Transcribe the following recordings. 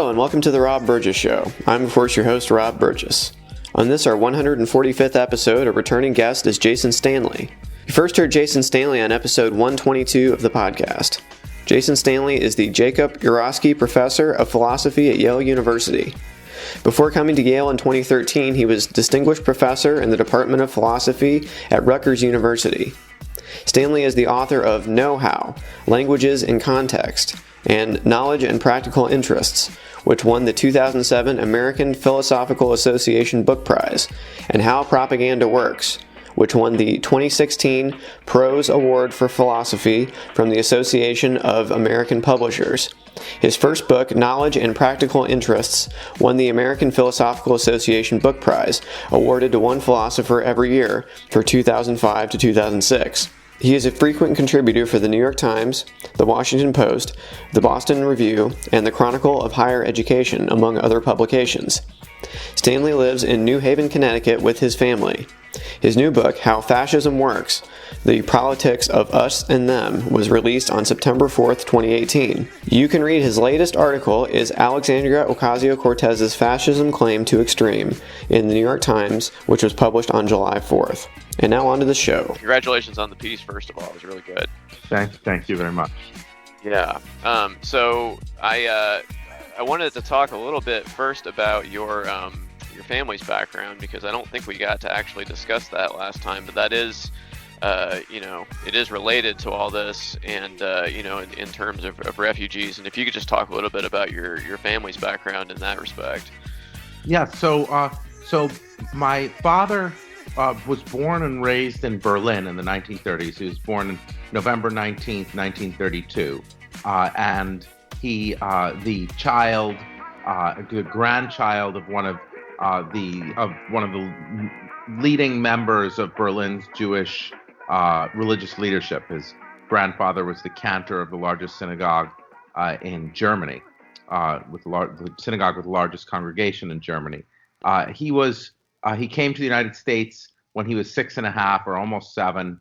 Hello and welcome to the Rob Burgess Show. I'm of course your host Rob Burgess. On this, our 145th episode, a returning guest is Jason Stanley. You first heard Jason Stanley on episode 122 of the podcast. Jason Stanley is the Jacob Urowsky Professor of Philosophy at Yale University. Before coming to Yale in 2013, he was Distinguished Professor in the Department of Philosophy at Rutgers University. Stanley is the author of Know-How, Languages in Context, and Knowledge and Practical Interests, which won the 2007 American Philosophical Association Book Prize, and How Propaganda Works, which won the 2016 PROSE Award for Philosophy from the Association of American Publishers. His first book, Knowledge and Practical Interests, won the American Philosophical Association Book Prize, awarded to one philosopher every year for 2005 to 2006. He is a frequent contributor for the New York Times, the Washington Post, the Boston Review, and the Chronicle of Higher Education, among other publications. Stanley lives in New Haven, Connecticut with his family. His new book, How Fascism Works, The Politics of Us and Them, was released on September 4th, 2018. You can read his latest article is Alexandria Ocasio-Cortez's Fascism Claim to Extreme in the New York Times, which was published on July 4th. And now on to the show. Congratulations on the piece, first of all. It was really good. Thank you very much. Yeah. So I wanted to talk a little bit first about your family's background, because I don't think we got to actually discuss that last time, but that is, it is related to all this, and in terms of refugees. And if you could just talk a little bit about your family's background in that respect. Yeah. So my father was born and raised in Berlin in the 1930s. He was born November 19th, 1932, and he the grandchild of one of the leading members of Berlin's Jewish religious leadership. His grandfather was the cantor of the largest synagogue in Germany, the synagogue with the largest congregation in Germany. He came to the United States when he was 6.5 or almost 7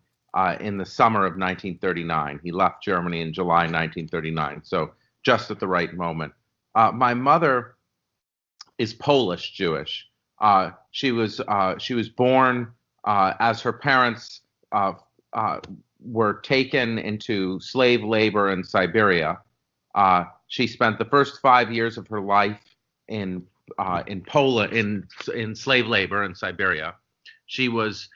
in the summer of 1939. He left Germany in July 1939, so just at the right moment. My mother is Polish Jewish. She was born as her parents were taken into slave labor in Siberia. She spent the first 5 years of her life in Poland in slave labor in Siberia. She was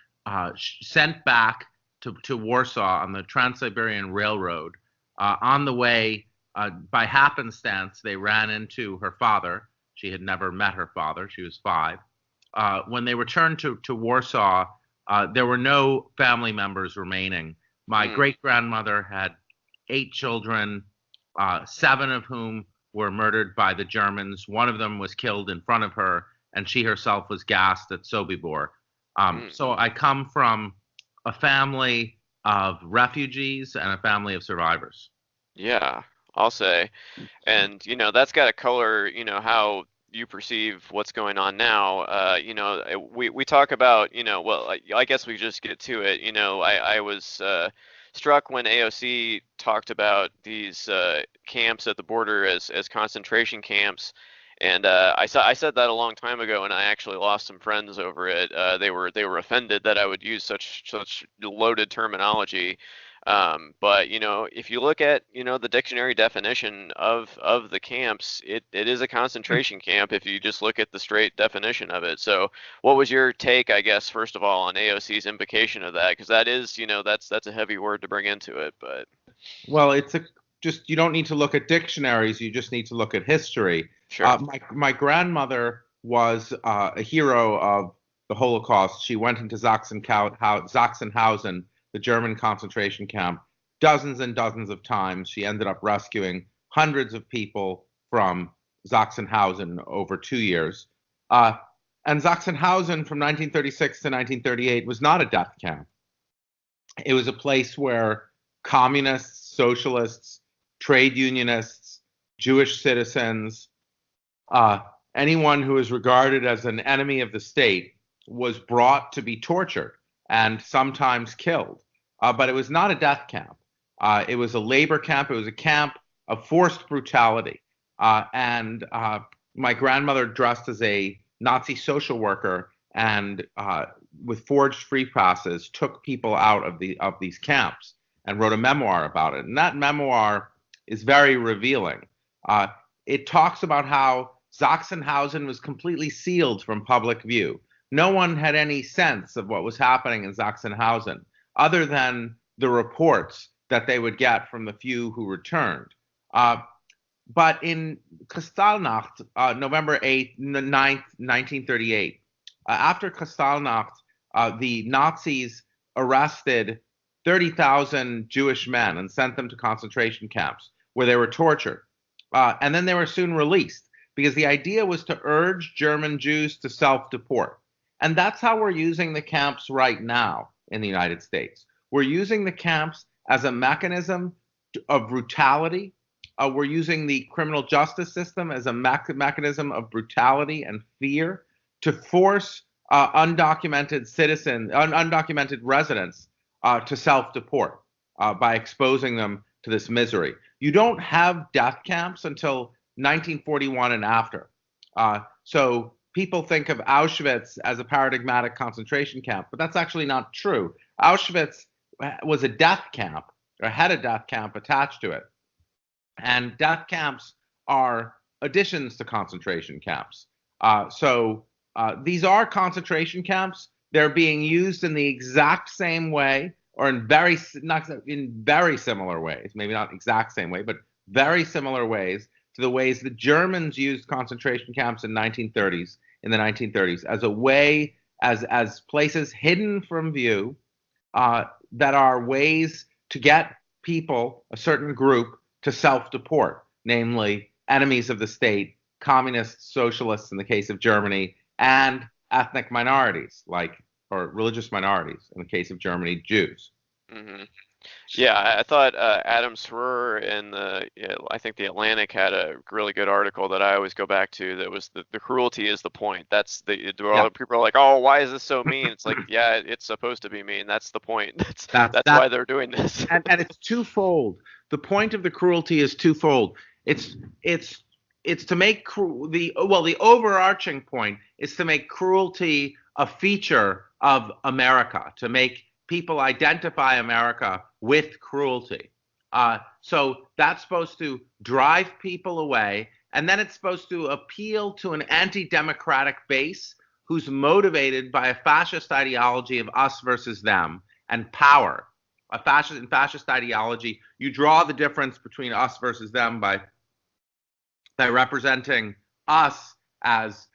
sent back to Warsaw on the Trans-Siberian Railroad. On the way, by happenstance, they ran into her father. She had never met her father. She was 5. When they returned to Warsaw, there were no family members remaining. My great-grandmother had 8 children, 7 of whom were murdered by the Germans. One of them was killed in front of her, and she herself was gassed at Sobibor. So I come from a family of refugees and a family of survivors. Yeah, I'll say. And, that's got to color, how you perceive what's going on now. We talk about, I guess we just get to it. I was struck when AOC talked about these camps at the border as concentration camps. And I said that a long time ago, and I actually lost some friends over it. They were offended that I would use such loaded terminology. But if you look at the dictionary definition of the camps, it is a concentration camp if you just look at the straight definition of it. So what was your take, I guess, first of all, on AOC's implication of that? Because that is that's a heavy word to bring into it. But well, you don't need to look at dictionaries. You just need to look at history. Sure. My grandmother was a hero of the Holocaust. She went into Sachsenhausen, the German concentration camp, dozens and dozens of times. She ended up rescuing hundreds of people from Sachsenhausen over 2 years. And Sachsenhausen from 1936 to 1938 was not a death camp. It was a place where communists, socialists, trade unionists, Jewish citizens, anyone who is regarded as an enemy of the state was brought to be tortured and sometimes killed. But it was not a death camp. It was a labor camp. It was a camp of forced brutality. and my grandmother dressed as a Nazi social worker and with forged free passes took people out of these camps and wrote a memoir about it. And that memoir is very revealing. It talks about how Sachsenhausen was completely sealed from public view. No one had any sense of what was happening in Sachsenhausen other than the reports that they would get from the few who returned. But in Kristallnacht, November 9th, 1938, after Kristallnacht, the Nazis arrested 30,000 Jewish men and sent them to concentration camps where they were tortured. And then they were soon released because the idea was to urge German Jews to self-deport. And that's how we're using the camps right now in the United States. We're using the camps as a mechanism of brutality. We're using the criminal justice system as a mechanism of brutality and fear to force undocumented residents to self-deport by exposing them to this misery. You don't have death camps until 1941 and after. So people think of Auschwitz as a paradigmatic concentration camp, but that's actually not true. Auschwitz was a death camp, or had a death camp attached to it. And death camps are additions to concentration camps. So these are concentration camps. They're being used in the exact same way, or in very similar ways, maybe not exact same way, but very similar ways to the ways the Germans used concentration camps in the 1930s as a way, as places hidden from view, that are ways to get people, a certain group, to self-deport, namely enemies of the state, communists, socialists in the case of Germany, and ethnic minorities, or religious minorities in the case of Germany, Jews. Mm-hmm. Yeah, I thought Adam Sroor in I think the Atlantic had a really good article that I always go back to. That was the cruelty is the point. That's people are like, oh, why is this so mean? It's like, yeah, it's supposed to be mean. That's the point. That's why they're doing this. and it's twofold. The point of the cruelty is twofold. It's to make the overarching point is to make cruelty a feature of America, to make people identify America with cruelty. So that's supposed to drive people away, and then it's supposed to appeal to an anti-democratic base who's motivated by a fascist ideology of us versus them and power. In fascist ideology, you draw the difference between us versus them by representing us as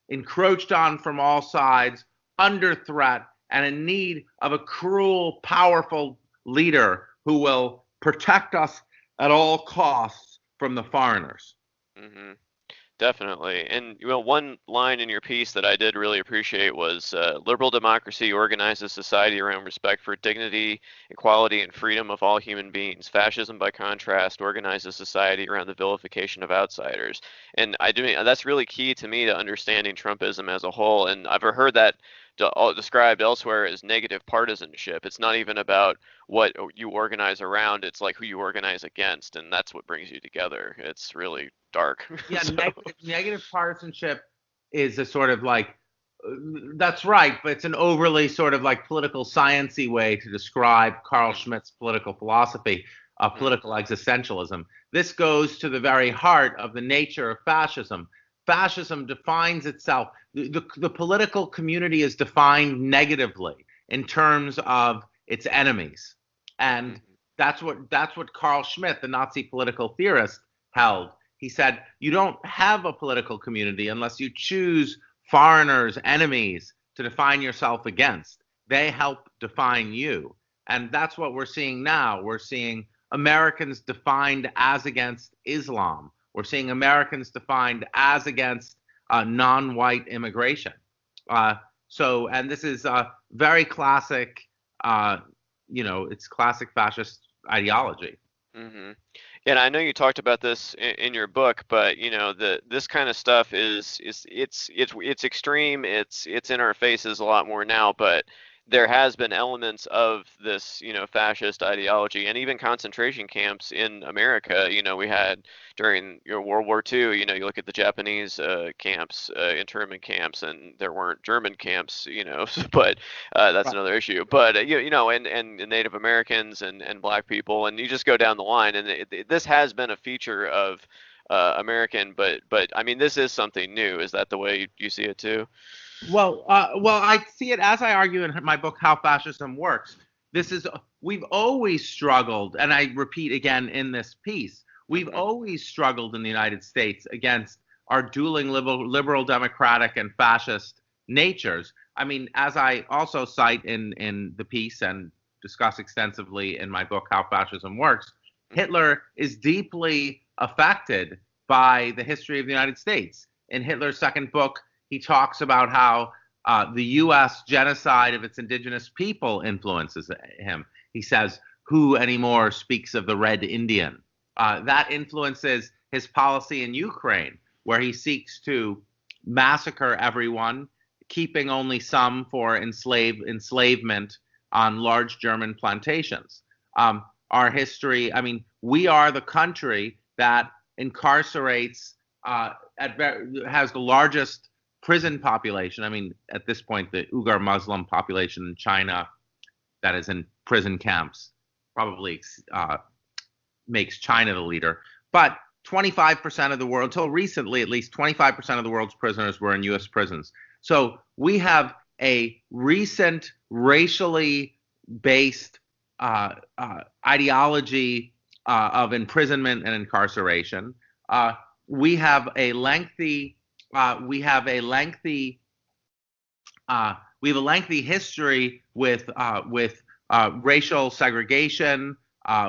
encroached on from all sides, under threat, and in need of a cruel, powerful leader who will protect us at all costs from the foreigners. Mm-hmm. Definitely. And one line in your piece that I did really appreciate was liberal democracy organizes society around respect for dignity, equality, and freedom of all human beings. Fascism, by contrast, organizes society around the vilification of outsiders. And that's really key to me to understanding Trumpism as a whole. And I've heard that described elsewhere as negative partisanship. It's not even about what you organize around, it's like who you organize against, and that's what brings you together. It's really dark. Yeah, negative partisanship is a sort of that's right, but it's an overly sort of political science-y way to describe Carl Schmitt's political philosophy, political existentialism. This goes to the very heart of the nature of fascism. Fascism defines itself. The political community is defined negatively in terms of its enemies, and that's what Carl Schmitt, the Nazi political theorist, held. He said, you don't have a political community unless you choose foreigners, enemies, to define yourself against. They help define you, and that's what we're seeing now. We're seeing Americans defined as against Islam. We're seeing Americans defined as against non-white immigration. And this is very classic, it's classic fascist ideology. Mm-hmm. And I know you talked about this in your book, but this kind of stuff it's extreme. It's in our faces a lot more now, but there has been elements of this, fascist ideology, and even concentration camps in America. We had during World War II. You look at the Japanese camps, internment camps, and there weren't German camps. But that's Right. another issue. But and Native Americans and Black people, and you just go down the line, and this has been a feature of American. But I mean, this is something new. Is that the way you see it too? Well, I see it as I argue in my book, How Fascism Works. We've always struggled, and I repeat again in this piece, we've always struggled in the United States against our dueling liberal democratic and fascist natures. I mean, as I also cite in the piece and discuss extensively in my book, How Fascism Works, Hitler is deeply affected by the history of the United States. In Hitler's second book, he talks about how the U.S. genocide of its indigenous people influences him. He says, "Who anymore speaks of the Red Indian?" That influences his policy in Ukraine, where he seeks to massacre everyone, keeping only some for enslavement on large German plantations. Our history, I mean, we are the country that incarcerates, has the largest prison population. I mean, at this point, the Uyghur Muslim population in China that is in prison camps probably makes China the leader. But 25% of the world, until recently at least, 25% of the world's prisoners were in U.S. prisons. So we have a recent racially based ideology of imprisonment and incarceration. We have a lengthy history with racial segregation,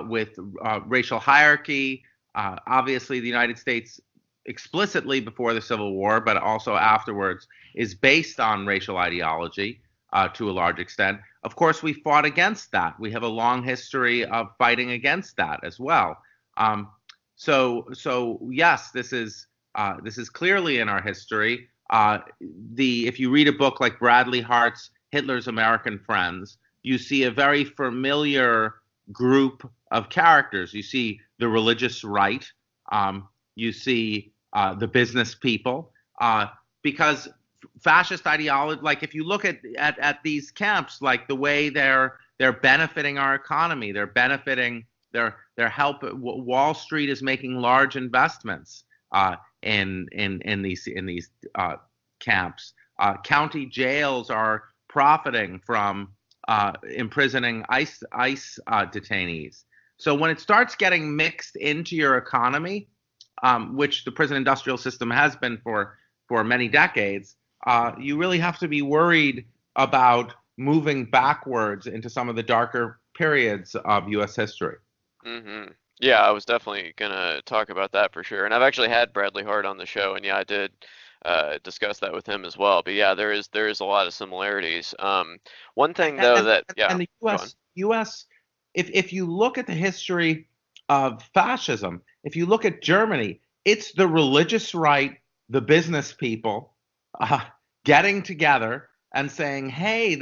with racial hierarchy. Obviously, the United States, explicitly before the Civil War, but also afterwards, is based on racial ideology to a large extent. Of course, we fought against that. We have a long history of fighting against that as well. So yes, this is clearly in our history. If you read a book like Bradley Hart's Hitler's American Friends, you see a very familiar group of characters. You see the religious right. You see the business people. Because fascist ideology, like if you look at these camps, like the way they're benefiting our economy, they're benefiting their help. Wall Street is making large investments in these camps. County jails are profiting from imprisoning ICE detainees. So when it starts getting mixed into your economy, which the prison industrial system has been for many decades, you really have to be worried about moving backwards into some of the darker periods of U.S. history. Mm-hmm. Yeah, I was definitely gonna talk about that for sure, and I've actually had Bradley Hart on the show, and yeah, I did discuss that with him as well. But yeah, there is a lot of similarities. One thing though and the U.S. If you look at the history of fascism, if you look at Germany, it's the religious right, the business people getting together and saying, hey,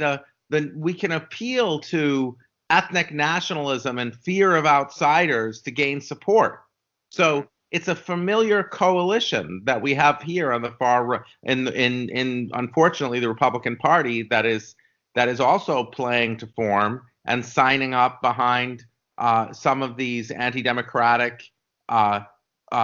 we can appeal to ethnic nationalism and fear of outsiders to gain support. So it's a familiar coalition that we have here on the far right, in unfortunately the Republican Party that is also playing to form and signing up behind some of these anti-democratic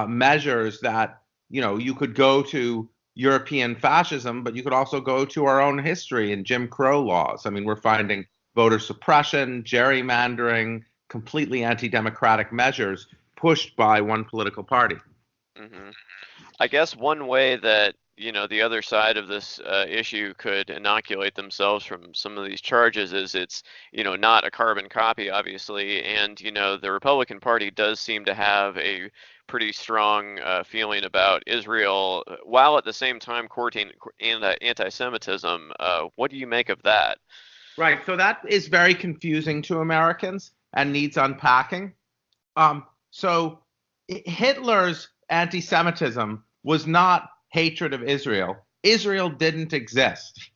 measures that, you could go to European fascism, but you could also go to our own history and Jim Crow laws. I mean, we're finding voter suppression, gerrymandering, completely anti-democratic measures pushed by one political party. Mm-hmm. I guess one way that the other side of this issue could inoculate themselves from some of these charges is it's not a carbon copy, obviously, and the Republican Party does seem to have a pretty strong feeling about Israel, while at the same time courting anti-Semitism. What do you make of that? Right. So that is very confusing to Americans and needs unpacking. So Hitler's anti-Semitism was not hatred of Israel. Israel didn't exist.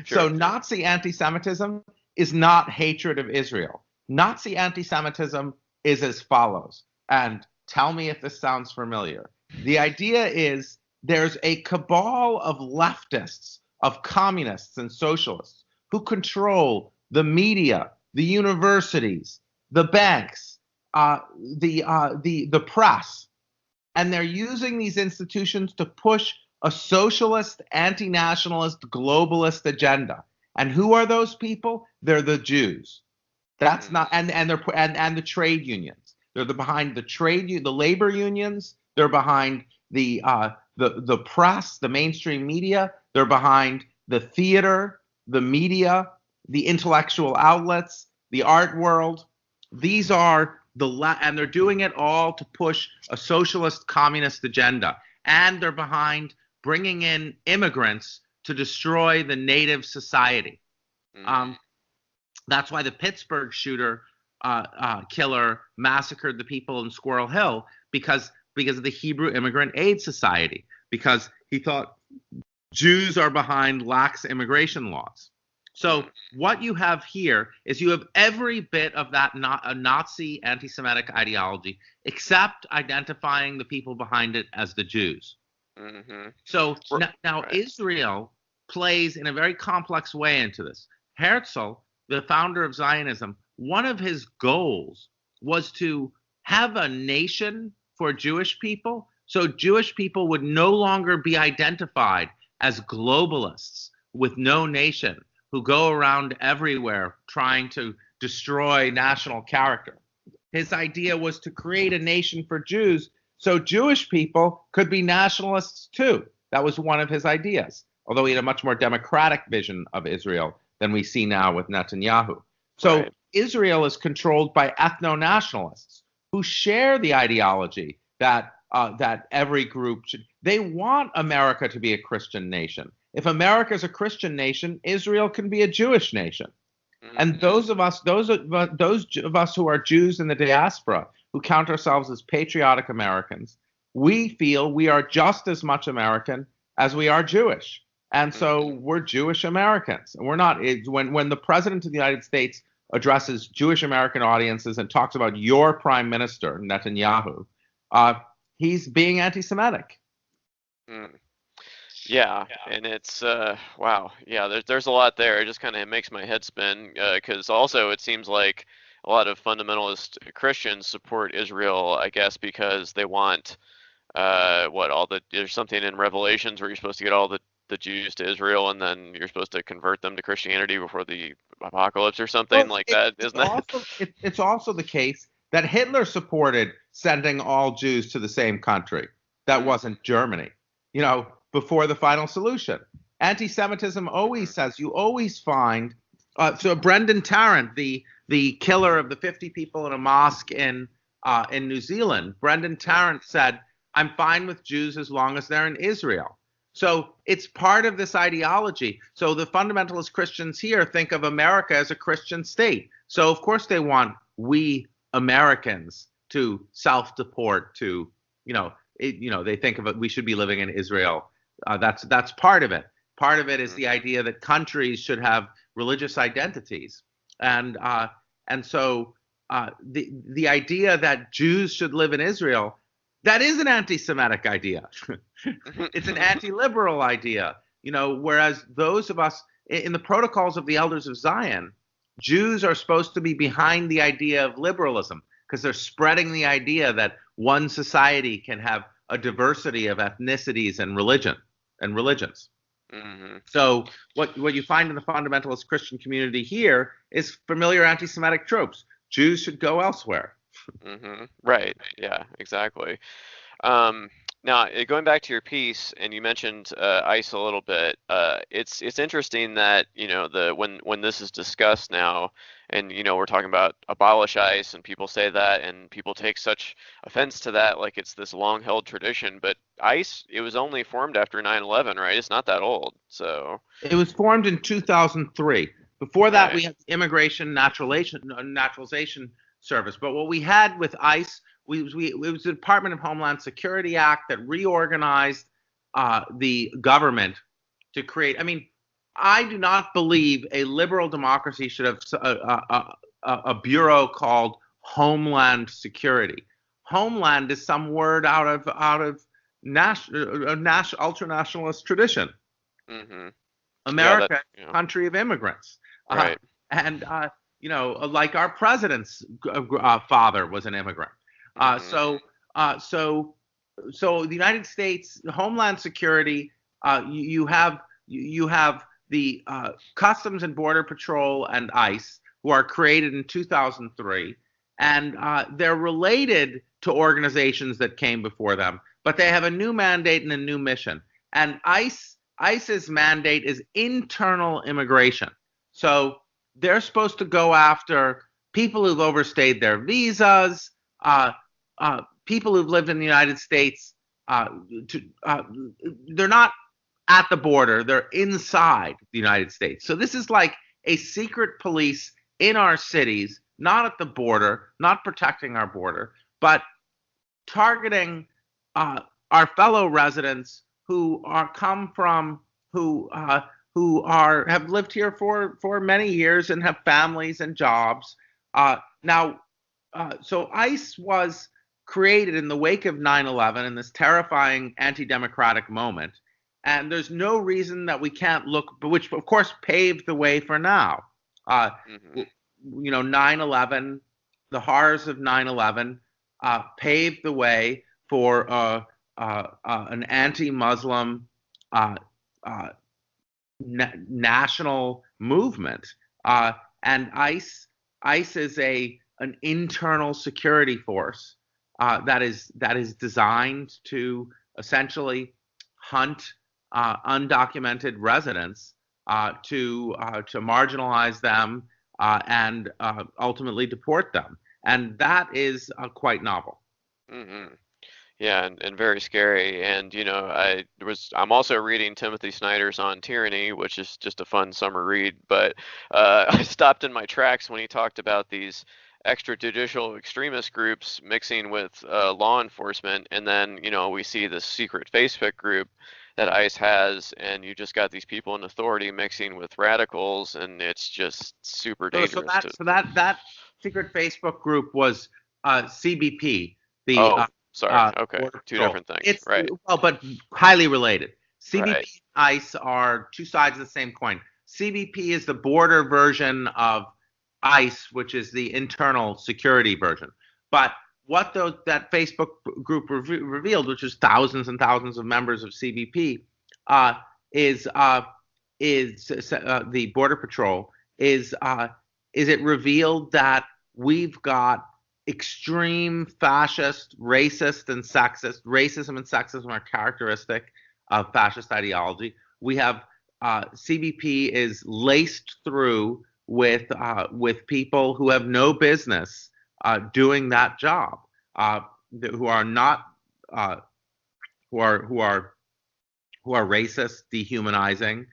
So Nazi anti-Semitism is not hatred of Israel. Nazi anti-Semitism is as follows, and tell me if this sounds familiar. The idea is there's a cabal of leftists, of communists and socialists who control the media, the universities, the banks, the press, and they're using these institutions to push a socialist, anti-nationalist, globalist agenda. And who are those people? They're the Jews. That's not, and the trade unions. They're behind the labor unions. They're behind the press, the mainstream media. They're behind the theater, the media, the intellectual outlets, the art world. These are and they're doing it all to push a socialist, communist agenda. And they're behind bringing in immigrants to destroy the native society. That's why the Pittsburgh killer massacred the people in Squirrel Hill, because of the Hebrew Immigrant Aid Society, because he thought Jews are behind lax immigration laws. So what you have here is you have every bit of that Nazi anti-Semitic ideology, except identifying the people behind it as the Jews. So now Israel plays in a very complex way into this. Herzl, the founder of Zionism, one of his goals was to have a nation for Jewish people, so Jewish people would no longer be identified as globalists with no nation who go around everywhere trying to destroy national character. His idea was to create a nation for Jews so Jewish people could be nationalists too. That was one of his ideas, although he had a much more democratic vision of Israel than we see now with Netanyahu. So Israel is controlled by ethno-nationalists who share the ideology that every group should. They want America to be a Christian nation. If America is a Christian nation, Israel can be a Jewish nation. And those of us who are Jews in the diaspora, who count ourselves as patriotic Americans, we feel we are just as much American as we are Jewish. And so we're Jewish Americans. And we're not, when the president of the United States addresses Jewish American audiences and talks about your prime minister, Netanyahu, he's being anti-Semitic. Yeah, and it's wow. Yeah, there's a lot there. It just kind of makes my head spin, because also it seems like a lot of fundamentalist Christians support Israel, I guess, because they want there's something in Revelations where you're supposed to get all the Jews to Israel, and then you're supposed to convert them to Christianity before the apocalypse or something like that, isn't it? It's also the case that Hitler supported sending all Jews to the same country. That wasn't Germany. Before the final solution. Anti-Semitism always says, you always find, so Brendan Tarrant, the killer of the 50 people in a mosque in New Zealand, Brendan Tarrant said, I'm fine with Jews as long as they're in Israel. So it's part of this ideology. So the fundamentalist Christians here think of America as a Christian state. So of course they want we Americans to self-deport, to, they think of it, we should be living in Israel. That's part of it. Part of it is the idea that countries should have religious identities, and so the idea that Jews should live in Israel, that is an anti-Semitic idea. It's an anti-liberal idea. Whereas those of us in the Protocols of the Elders of Zion, Jews are supposed to be behind the idea of liberalism because they're spreading the idea that one society can have a diversity of ethnicities and religions. So what you find in the fundamentalist Christian community here is familiar anti-Semitic tropes. Jews should go elsewhere. Right. Yeah, exactly. Now, going back to your piece, and you mentioned ICE a little bit. It's interesting that when this is discussed now, and we're talking about abolish ICE, and people say that, and people take such offense to that, like it's this long-held tradition. But ICE, it was only formed after 9/11, right? It's not that old. So it was formed in 2003. Before that, we had the Immigration Naturalization Service. But what we had with ICE, it was the Department of Homeland Security Act that reorganized the government to create. I mean, I do not believe a liberal democracy should have a bureau called Homeland Security. Homeland is some word out of ultra nationalist tradition. Mm-hmm. America, country of immigrants, right? And like our president's father was an immigrant. So the United States Homeland Security, you have the Customs and Border Patrol and ICE, who are created in 2003, and they're related to organizations that came before them, but they have a new mandate and a new mission. And ICE's mandate is internal immigration. So they're supposed to go after people who've overstayed their visas, people who've lived in the United States. They're not at the border, they're inside the United States. So this is like a secret police in our cities, not at the border, not protecting our border, but targeting our fellow residents who have lived here for many years and have families and jobs. So ICE was created in the wake of 9/11 in this terrifying anti-democratic moment, and there's no reason that we can't look, which of course paved the way for now. 9/11, the horrors of 9/11 paved the way for an anti-Muslim national movement, and ICE is an internal security force that is designed to essentially hunt undocumented residents, to marginalize them and ultimately deport them, and that is quite novel. Mm-hmm. Yeah, and very scary. And I'm also reading Timothy Snyder's On Tyranny, which is just a fun summer read. But I stopped in my tracks when he talked about these extrajudicial extremist groups mixing with law enforcement, and then we see this secret Facebook group that ICE has, and you just got these people in authority mixing with radicals, and it's just super dangerous. So that secret Facebook group was CBP. Sorry. Okay. Two different things. Right. Well, but highly related. CBP right. and ICE are two sides of the same coin. CBP is the border version of ICE, which is the internal security version. But what that Facebook group revealed, which is thousands and thousands of members of CBP, is the Border Patrol, is it revealed that we've got extreme fascist, racist, and sexist. Racism and sexism are characteristic of fascist ideology. We have CBP is laced through with people who have no business doing that job, who are not who are racist, dehumanizing,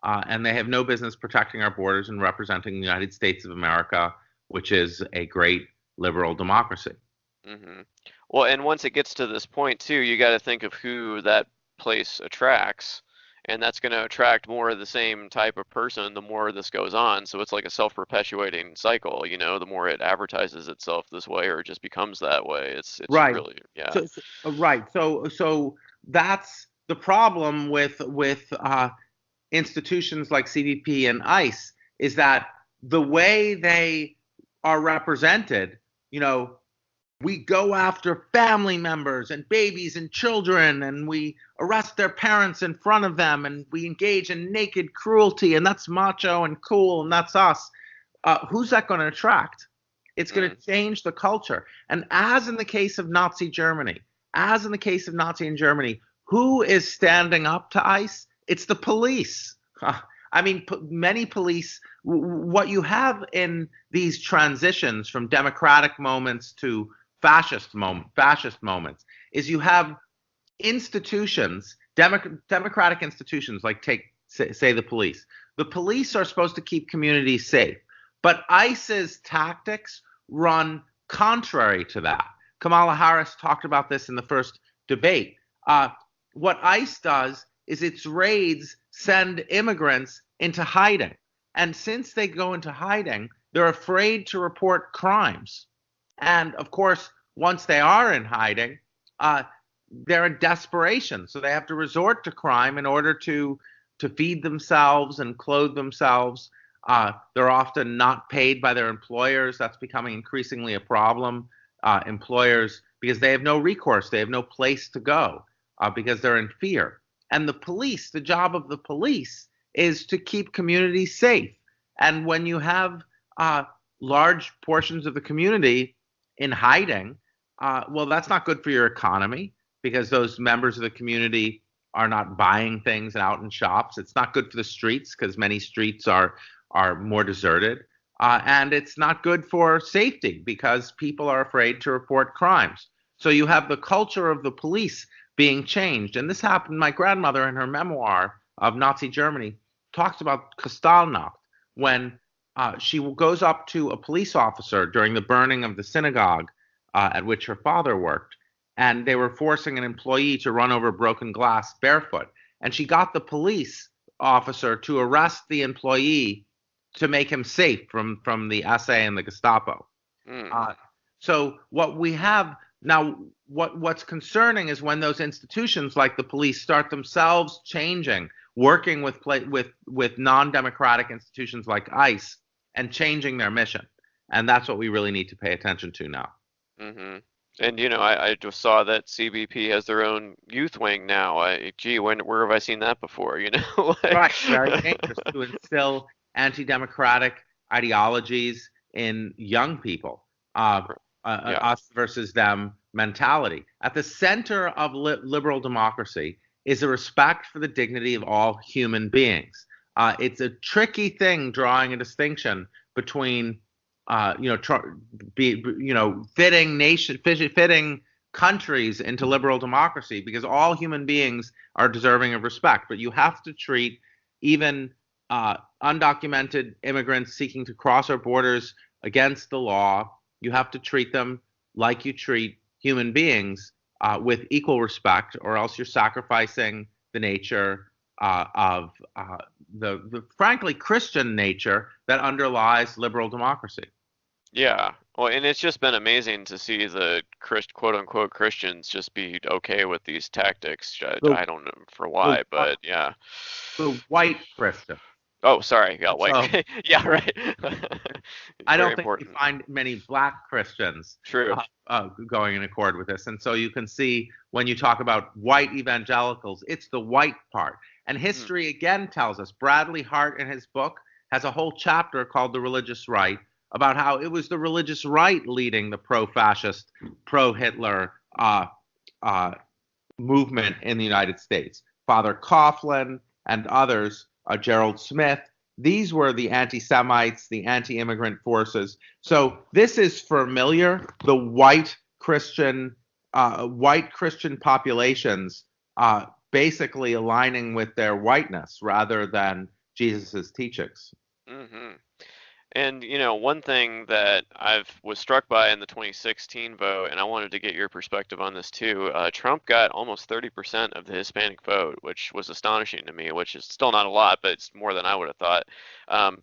and they have no business protecting our borders and representing the United States of America, which is a great liberal democracy. Mm-hmm. Well, and once it gets to this point too, you got to think of who that place attracts, and that's going to attract more of the same type of person the more this goes on. So it's like a self-perpetuating cycle. The more it advertises itself this way, or it just becomes that way. It's right. Really, yeah. So that's the problem with institutions like CBP and ICE, is that the way they are represented, we go after family members and babies and children, and we arrest their parents in front of them, and we engage in naked cruelty, and that's macho and cool, and that's us. Who's that going to attract? It's going to change the culture. And as in the case of Nazi Germany, who is standing up to ICE? It's the police. Many police, what you have in these transitions from democratic moments to fascist moments, is you have institutions, democratic institutions, like say the police. The police are supposed to keep communities safe, but ICE's tactics run contrary to that. Kamala Harris talked about this in the first debate. What ICE does is its raids send immigrants into hiding. And since they go into hiding, they're afraid to report crimes. And of course, once they are in hiding, they're in desperation. So they have to resort to crime in order to feed themselves and clothe themselves. They're often not paid by their employers. That's becoming increasingly a problem. Employers, because they have no recourse, they have no place to go because they're in fear. And the police, the job of the police is to keep communities safe. And when you have large portions of the community in hiding, well, that's not good for your economy because those members of the community are not buying things out in shops. It's not good for the streets because many streets are more deserted. And it's not good for safety because people are afraid to report crimes. So you have the culture of the police being changed. And this happened, my grandmother in her memoir of Nazi Germany talks about Kristallnacht, when she goes up to a police officer during the burning of the synagogue at which her father worked. And they were forcing an employee to run over broken glass barefoot. And she got the police officer to arrest the employee to make him safe from the SA and the Gestapo. So what we have now, what's concerning is when those institutions like the police start themselves changing, working with non-democratic institutions like ICE and changing their mission. And that's what we really need to pay attention to now. Mm-hmm. And I just saw that CBP has their own youth wing now. Where have I seen that before? Right, very dangerous to instill anti-democratic ideologies in young people. Us versus them mentality. At the center of liberal democracy is a respect for the dignity of all human beings. It's a tricky thing drawing a distinction between fitting countries into liberal democracy because all human beings are deserving of respect. But you have to treat even undocumented immigrants seeking to cross our borders against the law. You have to treat them like you treat human beings with equal respect, or else you're sacrificing the nature of the frankly Christian nature that underlies liberal democracy. Yeah. Well, and it's just been amazing to see the quote unquote Christians just be okay with these tactics. I don't know for why, but yeah. The white Christian. Oh, sorry. Yeah, white. So, yeah, right. I don't think we find many black Christians True. Going in accord with this. And so you can see when you talk about white evangelicals, it's the white part. And history again tells us, Bradley Hart in his book has a whole chapter called The Religious Right about how it was the religious right leading the pro-fascist, pro-Hitler movement in the United States. Father Coughlin and others, Gerald Smith, these were the anti-Semites, the anti-immigrant forces. So this is familiar, the white Christian populations basically aligning with their whiteness rather than Jesus's teachings. Mm-hmm. And, one thing that was struck by in the 2016 vote, and I wanted to get your perspective on this too, Trump got almost 30% of the Hispanic vote, which was astonishing to me, which is still not a lot, but it's more than I would have thought.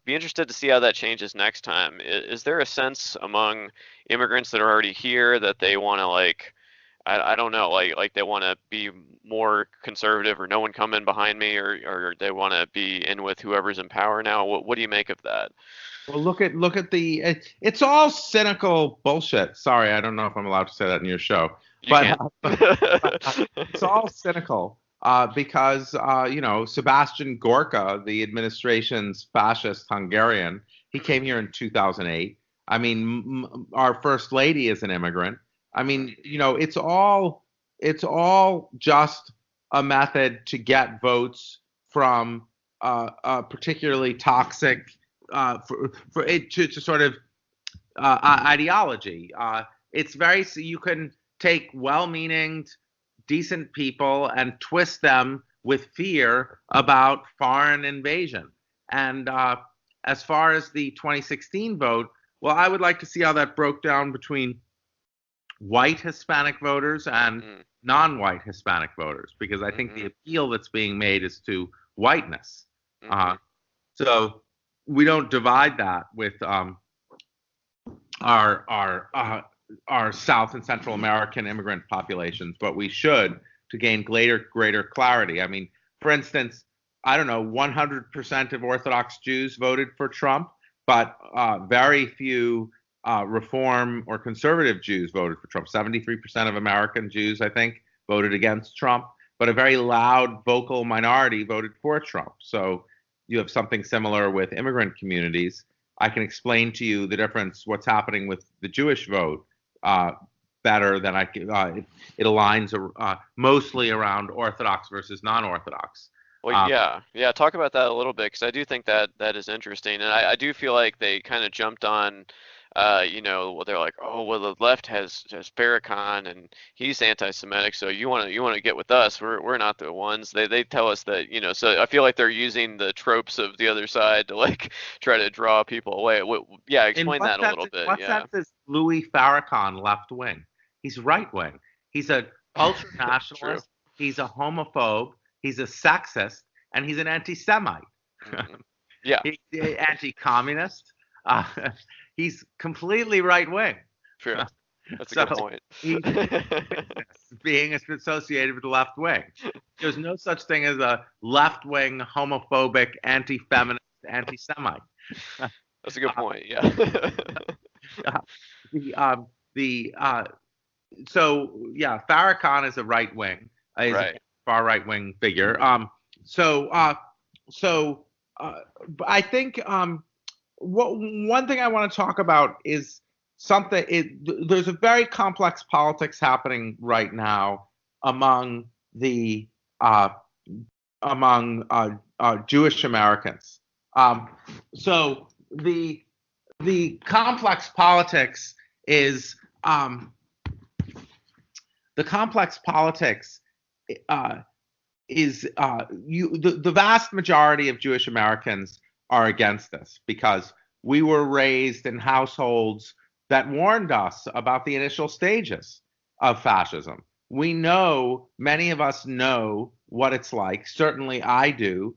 Be interested to see how that changes next time. Is there a sense among immigrants that are already here that they want to I don't know, like they want to be more conservative or no one come in behind me or they want to be in with whoever's in power now? What do you make of that? Well, look at it's all cynical bullshit. Sorry, I don't know if I'm allowed to say that in your show, but it's all cynical because Sebastian Gorka, the administration's fascist Hungarian, he came here in 2008. I mean, our first lady is an immigrant. I mean, it's all just a method to get votes from a particularly toxic for it to sort of ideology. So you can take well-meaning, decent people and twist them with fear about foreign invasion. And as far as the 2016 vote, well, I would like to see how that broke down between white Hispanic voters and non-white Hispanic voters, because I think the appeal that's being made is to whiteness. So we don't divide that with our South and Central American immigrant populations, but we should, to gain greater clarity. I mean, for instance, I don't know, 100% of Orthodox Jews voted for Trump, but very few Reform or conservative Jews voted for Trump. 73% of American Jews, I think, voted against Trump, but a very loud, vocal minority voted for Trump. So you have something similar with immigrant communities. I can explain to you the difference, what's happening with the Jewish vote, better than I can. It aligns mostly around Orthodox versus non-Orthodox. Well, yeah. Talk about that a little bit, because I do think that is interesting, and I do feel like they kind of jumped on. They're like, oh, well, the left has Farrakhan and he's anti-Semitic, so you want to get with us. We're not the ones. They tell us that, so I feel like they're using the tropes of the other side to like try to draw people away. Explain that a little bit. What sense is Louis Farrakhan left wing? He's right wing. He's an ultra nationalist. He's a homophobe. He's a sexist, and he's an anti-Semite. Yeah, he's anti-communist. He's completely right wing. True. That's a good point. Being associated with the left wing. There's no such thing as a left wing, homophobic, anti-feminist, anti-Semite. That's a good point. Yeah. Farrakhan is a right wing. He's a far right wing figure. I think one thing I want to talk about is there's a very complex politics happening right now among Jewish Americans. So the complex politics is the vast majority of Jewish Americans are against this, because we were raised in households that warned us about the initial stages of fascism. We know, many of us know what it's like, certainly I do,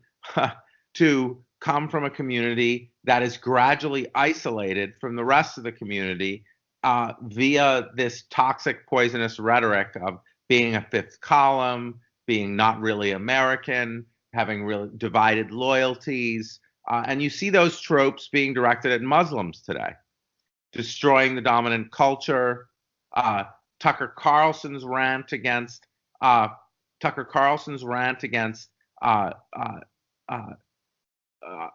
to come from a community that is gradually isolated from the rest of the community via this toxic, poisonous rhetoric of being a fifth column, being not really American, having really divided loyalties. And you see those tropes being directed at Muslims today, destroying the dominant culture. Tucker Carlson's rant against Ilhan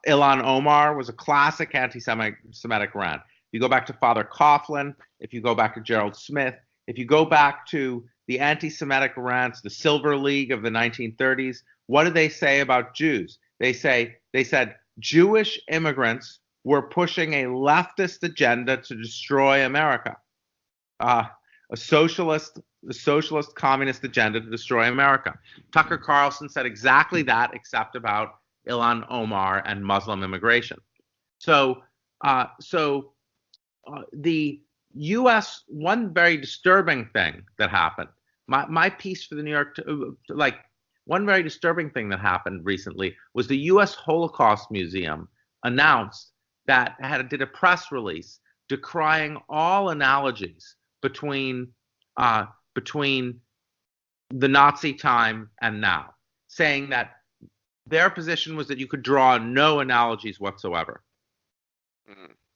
Omar was a classic anti-Semitic rant. If you go back to Father Coughlin, if you go back to Gerald Smith, if you go back to the anti-Semitic rants, the Silver League of the 1930s, what did they say about Jews? They said Jewish immigrants were pushing a leftist agenda to destroy America, a socialist communist agenda to destroy America. Tucker Carlson said exactly that, except about Ilhan Omar and Muslim immigration. So the U.S., one very disturbing thing that happened, my piece for the New York, one very disturbing thing that happened recently was the U.S. Holocaust Museum announced that did a press release decrying all analogies between the Nazi time and now, saying that their position was that you could draw no analogies whatsoever.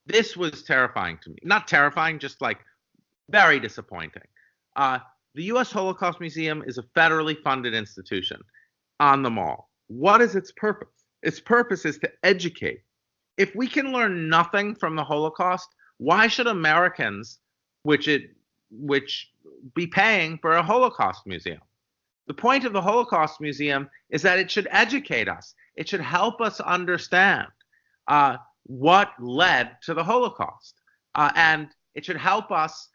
This was terrifying to me. Not terrifying, just like very disappointing. The U.S. Holocaust Museum is a federally funded institution on the Mall. What is its purpose? Its purpose is to educate. If we can learn nothing from the Holocaust, why should Americans, which be paying for a Holocaust museum? The point of the Holocaust Museum is that it should educate us. It should help us understand what led to the Holocaust. And it should help us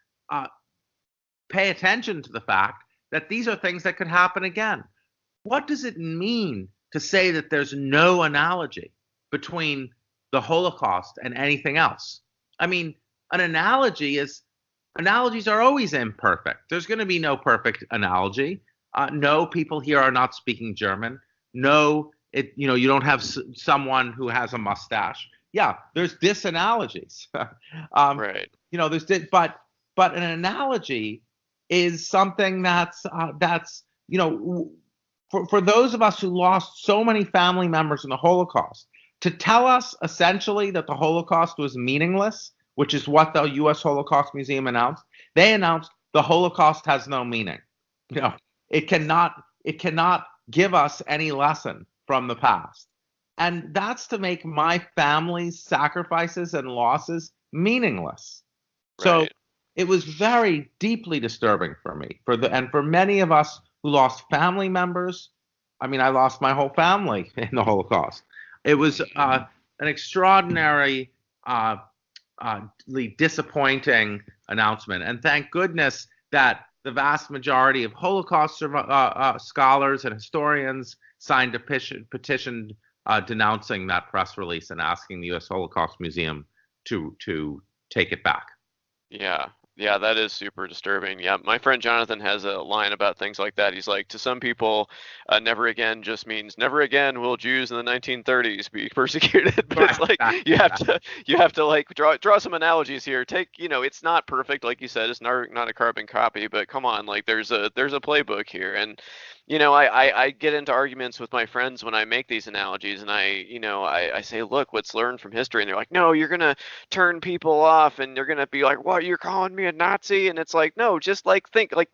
pay attention to the fact that these are things that could happen again. What does it mean to say that there's no analogy between the Holocaust and anything else? I mean, an analogy is Analogies are always imperfect. There's going to be no perfect analogy. No, people here are not speaking German. No, you don't have someone who has a mustache. Yeah, there's disanalogies. Right. There's but an analogy is something that's for those of us who lost so many family members in the Holocaust, to tell us essentially that the Holocaust was meaningless, which is what the U.S. Holocaust Museum announced. They announced the Holocaust has no meaning. It cannot give us any lesson from the past. And that's to make my family's sacrifices and losses meaningless. So Right. it was very deeply disturbing for me, and for many of us who lost family members. I mean, I lost my whole family in the Holocaust. It was an extraordinary, disappointing announcement. And thank goodness that the vast majority of Holocaust scholars and historians signed a petition denouncing that press release and asking the U.S. Holocaust Museum to take it back. Yeah. Yeah, that is super disturbing. Yeah, my friend Jonathan has a line about things like that. He's like, to some people, never again just means never again will Jews in the 1930s be persecuted. But it's like you have to like draw some analogies here. It's not perfect, like you said, it's not a carbon copy, but come on, like there's a playbook here. And I get into arguments with my friends when I make these analogies, and I say, look, let's learn from history, and they're like, no, you're gonna turn people off, and you're gonna be like, what, you're calling me a Nazi? And it's like, no, just like think, like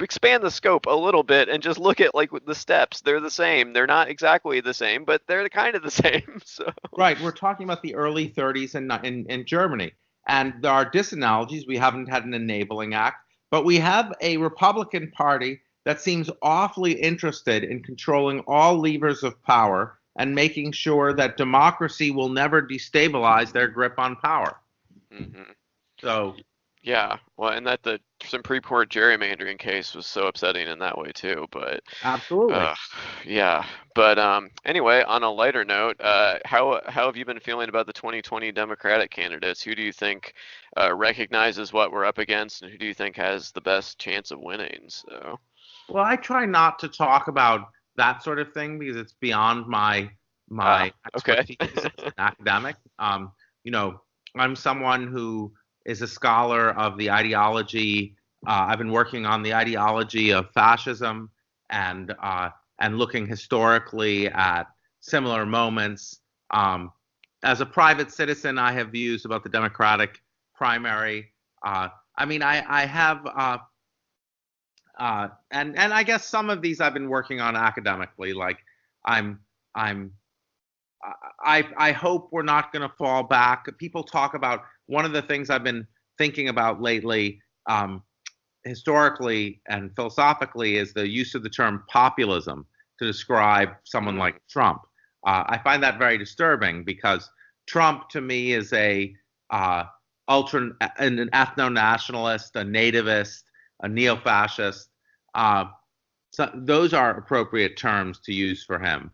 expand the scope a little bit, and just look at like the steps. They're the same. They're not exactly the same, but they're kind of the same. So right, we're talking about the early 30s in Germany, and there are disanalogies. We haven't had an enabling act, but we have a Republican Party that seems awfully interested in controlling all levers of power and making sure that democracy will never destabilize their grip on power. Mm-hmm. So, yeah, well, and that the Supreme Court gerrymandering case was so upsetting in that way too. But absolutely. yeah. But anyway, on a lighter note, how have you been feeling about the 2020 Democratic candidates? Who do you think recognizes what we're up against, and who do you think has the best chance of winning? So. Well, I try not to talk about that sort of thing because it's beyond my expertise as an academic. I'm someone who is a scholar of the ideology. I've been working on the ideology of fascism and looking historically at similar moments. As a private citizen, I have views about the Democratic primary. I have. And I guess some of these I've been working on academically. Like I hope we're not going to fall back. People talk about, one of the things I've been thinking about lately, historically and philosophically, is the use of the term populism to describe someone like Trump. I find that very disturbing because Trump, to me, is an ethno-nationalist, a nativist, a neo-fascist. So those are appropriate terms to use for him.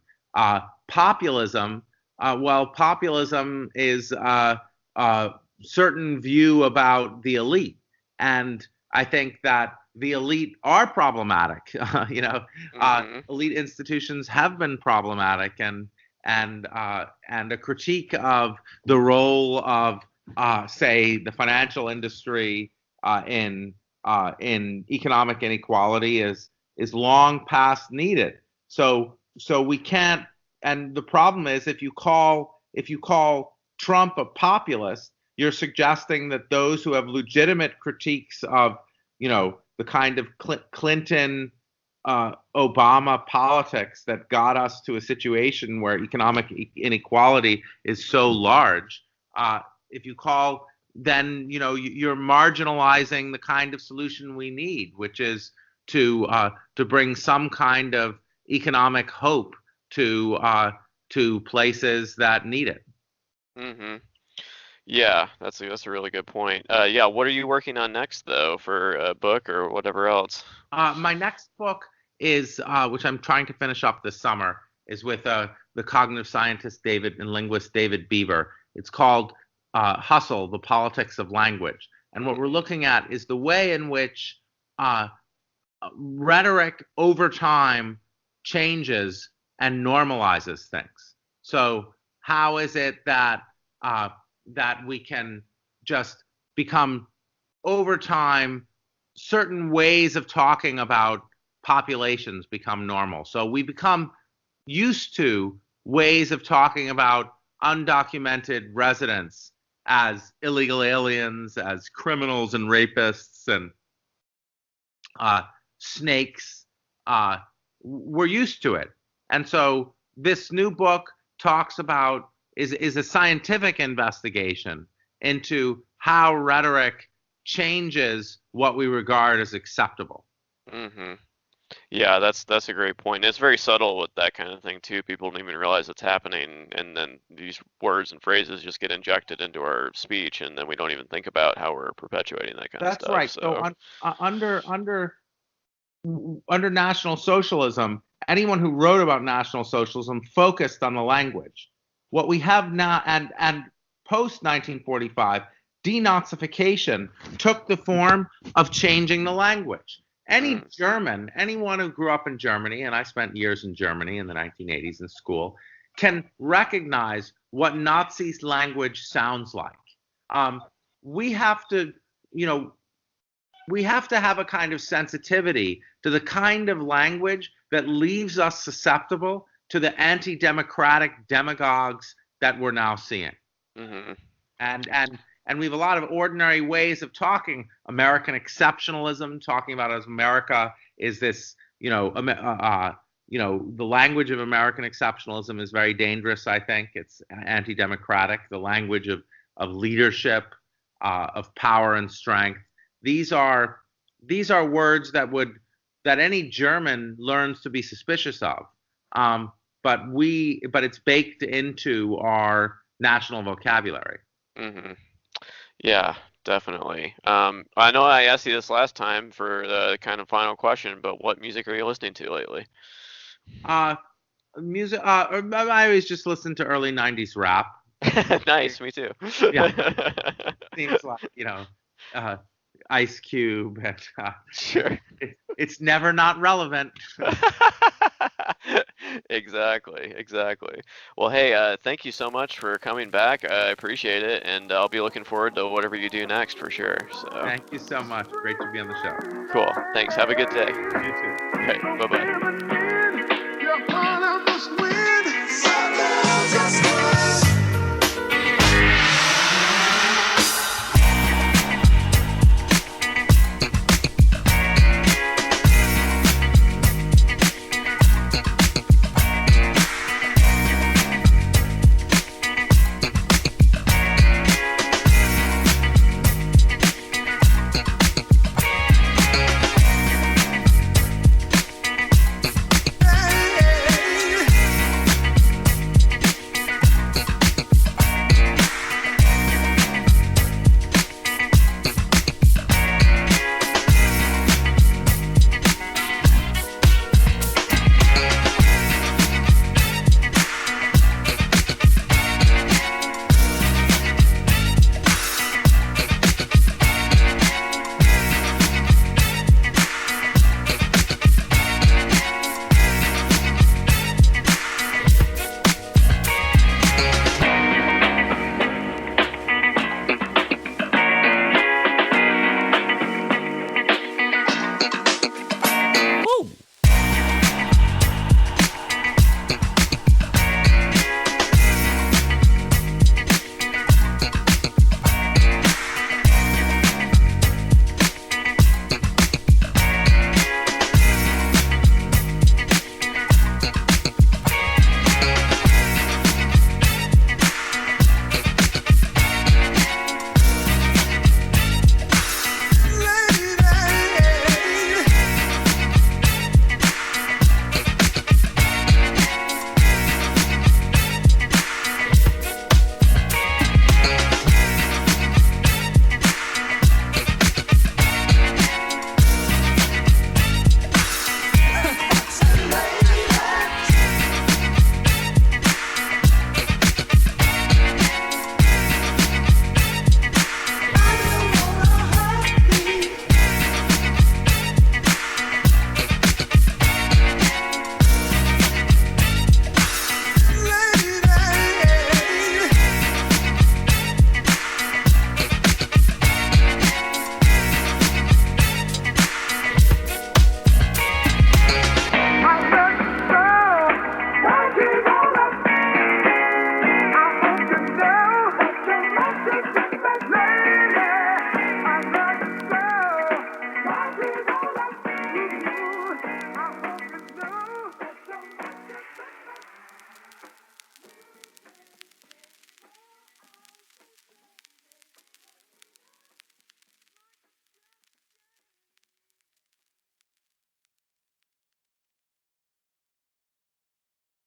Populism, populism is a certain view about the elite, and I think that the elite are problematic. Elite institutions have been problematic, and a critique of the role of, say, the financial industry in economic inequality is long past needed. So we can't. And the problem is, if you call Trump a populist, you're suggesting that those who have legitimate critiques of, the kind of Clinton, Obama politics that got us to a situation where economic inequality is so large, if you call, then you're marginalizing the kind of solution we need, which is to bring some kind of economic hope to places that need it. Mm-hmm. Yeah, that's a really good point. Yeah, what are you working on next though, for a book or whatever else? My next book is, which I'm trying to finish up this summer, is with the cognitive scientist and linguist David Beaver. It's called Hustle: The Politics of Language. And what we're looking at is the way in which rhetoric over time changes and normalizes things. So how is it that that we can just become over time, certain ways of talking about populations become normal. So we become used to ways of talking about undocumented residents as illegal aliens, as criminals and rapists and snakes. We're used to it. And so this new book talks about, is a scientific investigation into how rhetoric changes what we regard as acceptable. Mm-hmm. Yeah, that's a great point. It's very subtle with that kind of thing too. People don't even realize it's happening, and then these words and phrases just get injected into our speech, and then we don't even think about how we're perpetuating that kind of stuff. That's right. So under National Socialism, anyone who wrote about National Socialism focused on the language. What we have now, and post 1945, denazification took the form of changing the language. Any German, anyone who grew up in Germany, and I spent years in Germany in the 1980s in school, can recognize what Nazi's language sounds like. We have to have a kind of sensitivity to the kind of language that leaves us susceptible to the anti-democratic demagogues that we're now seeing. Mm-hmm. And we have a lot of ordinary ways of talking. American exceptionalism, talking about as America is this, the language of American exceptionalism is very dangerous. I think it's anti-democratic. The language of leadership, of power and strength. These are words that any German learns to be suspicious of. But it's baked into our national vocabulary. Mm-hmm. Yeah, definitely. I know I asked you this last time for the kind of final question, but what music are you listening to lately? Music. I always just listen to early '90s rap. Nice, me too. Yeah, seems like Ice Cube. And, sure. It's never not relevant. Exactly. Well, hey, thank you so much for coming back. I appreciate it, and I'll be looking forward to whatever you do next for sure. So. Thank you so much. Great to be on the show. Cool. Thanks. Have a good day. You too. Okay. Bye-bye.